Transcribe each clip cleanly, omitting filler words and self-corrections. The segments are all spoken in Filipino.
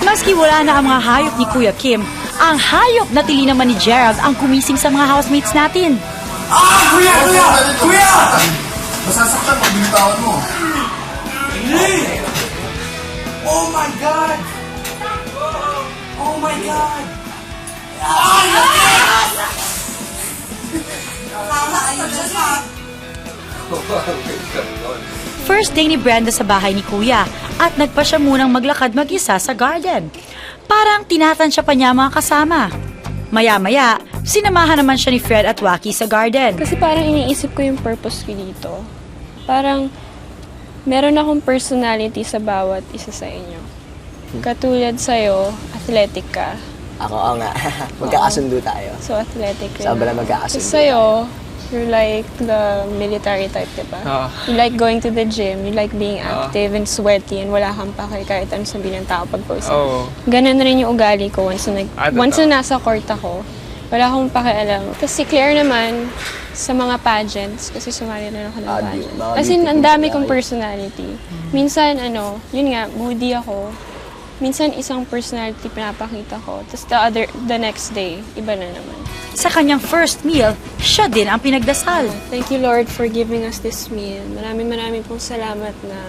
Maski wala na ang mga hayop ni Kuya Kim, ang hayop na tili naman ni Gerald ang kumising sa mga housemates natin. Kuya! Masasaktan pag binitawan mo. Hindi! Oh my God! Oh my God! First day ni Brenda sa bahay ni Kuya at nagpa siya munang maglakad mag-isa sa garden. Parang tinatansya pa niya mga kasama. Maya-maya, sinamahan naman siya ni Fred at Waki sa garden. Kasi parang iniisip ko yung purpose ko dito. Parang meron akong personality sa bawat isa sa inyo. Katulad sa'yo, athletic ka. Ako nga. Magkakasundo tayo. So, athletic rin. Sobra magkakasundo. So, sa'yo, you're like the military type, diba? You like going to the gym, you like being active and sweaty and wala kang pake kahit ano sabihin ng tao pag post. Ganun rin yung ugali ko once na nasa court ako. Wala akong pakialam. Tapos si Claire naman, sa mga pageants, kasi sumali na ako ng pageant. Kasi ang dami kong personality. Minsan, yun nga, moody ako. Minsan, isang personality pinapakita ko. Tapos the next day, iba na naman. Sa kanyang first meal, siya din ang pinagdasal. Thank you, Lord, for giving us this meal. Maraming pong salamat na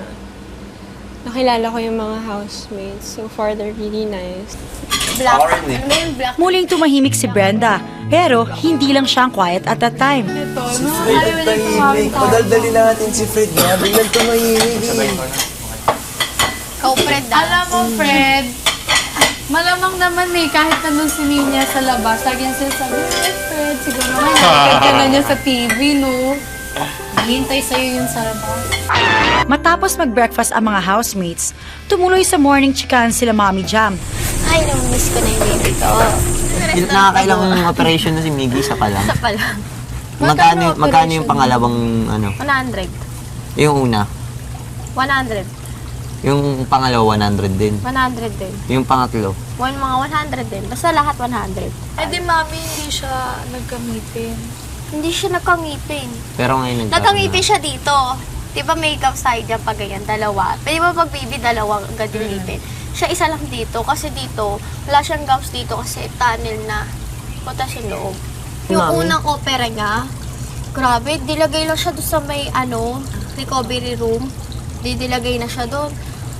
nakilala ko yung mga housemates. So far, they're really nice. Black. Muling tumahimik si Brenda, pero hindi lang siya ang quiet at that time. Fred, tahimik. Padaldali natin si Fred. Biglang tumahimik. Ikaw, Fred. Alam mo, Fred, malamang naman kahit nandun si Nina sa labas, lagi niya sinasabi, Fred, siguro nga, nakikita ka na niya sa TV, no? Hihintay sa'yo yun sa labas. Matapos mag-breakfast ang mga housemates, tumuloy sa morning chikan sila Mommy Jam. Ay, namiss ko na yung baby ko. Nakakailang operation na si Miggy, isa pa lang. Isa pa lang. Magkano yung pangalawang 100. Yung una? 100. Yung pangalawa, 100 din. 100 din. Yung pangatlo? Mga 100 din. Basta lahat 100. Eh di, Mami, hindi siya nagkamitin. Hindi siya nagkangipin. Pero ngayon Nagkangipin siya dito. Di ba may gums tayo dyan pag ganyan, dalawa. Pwede ba pag baby, dalawang agad yung ngipin? Siya isa lang dito. Kasi dito, wala siyang gums dito kasi tunnel na. Punta siya loob. Yung unang opera niya, grabe, dilagay lang siya doon sa may recovery room. Didilagay na siya doon.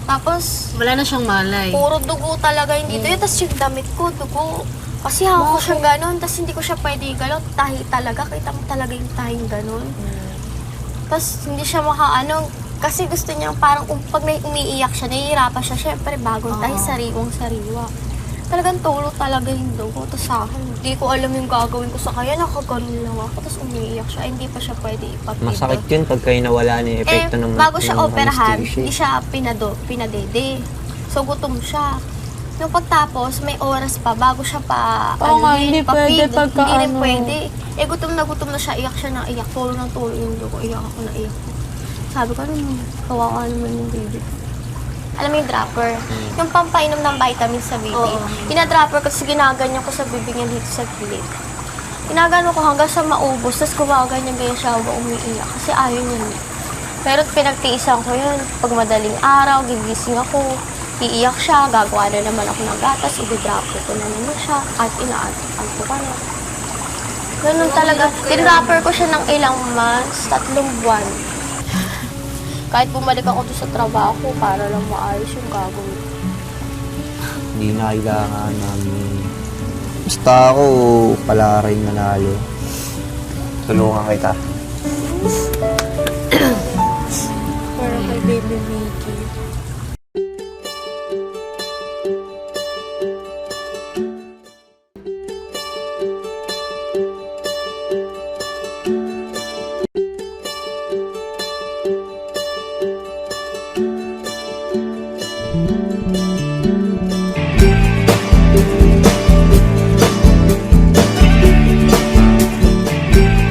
Tapos, Wala na siyang malay. puro dugo talaga yung dito. Tapos yung damit ko, dugo. Kasi hawak ko siyang ganon. Tapos hindi ko siya pwede galaw. Tahi talaga. Kita mo talaga yung tahing ganon. Tapos hindi siya kasi gusto niya parang pag umiiyak siya, nahihirapan siya. Siyempre, bagong tahi, sariwang-sariwa. Talagang tulo talaga yung dugo. Tapos sa akin, hindi ko alam yung gagawin ko sa kanya. Nakaganon lang ako. Tapos umiiyak siya. Hindi pa siya pwede ipapito. Masakit yun pag kayo nawala na yung epekto ng bago siya operahan, anesthesia. hindi siya pinadede. So, gutom siya. Nung pagtapos, may oras pa, bago siya hindi pwede pagka Hindi rin pwede. Gutom na siya, iyak siya na iyak. Tulo ng tulo yung dugo, iyak ako na iyak. Sabi ko, kawawa naman yung baby ko. Alam mo yung dropper? Yung pampainom ng vitamins sa baby. Ina-dropper ko, kasi ginaganyan ko sa bibig niya dito sa gilid. Ginagano ko hanggang sa maubos, tapos gumaganyan ganyan siya habang umiiyak. Kasi ayaw niya. Pero pinagtiisan ko yun. Pag madaling araw, gigising ako, iiyak siya, gagawa na naman ako ng gatas, i-dropper ko na naman siya, at ina-add ko ka na. Ganun talaga. Tinrapper ko siya ng ilang months, 3 buwan. Kahit bumalik ako doon sa trabaho, para lang maayos yung gagawin. Hindi na kailangan namin. Basta ako, pala rin nanalo. Tulungan kita. Para kay baby Mickey.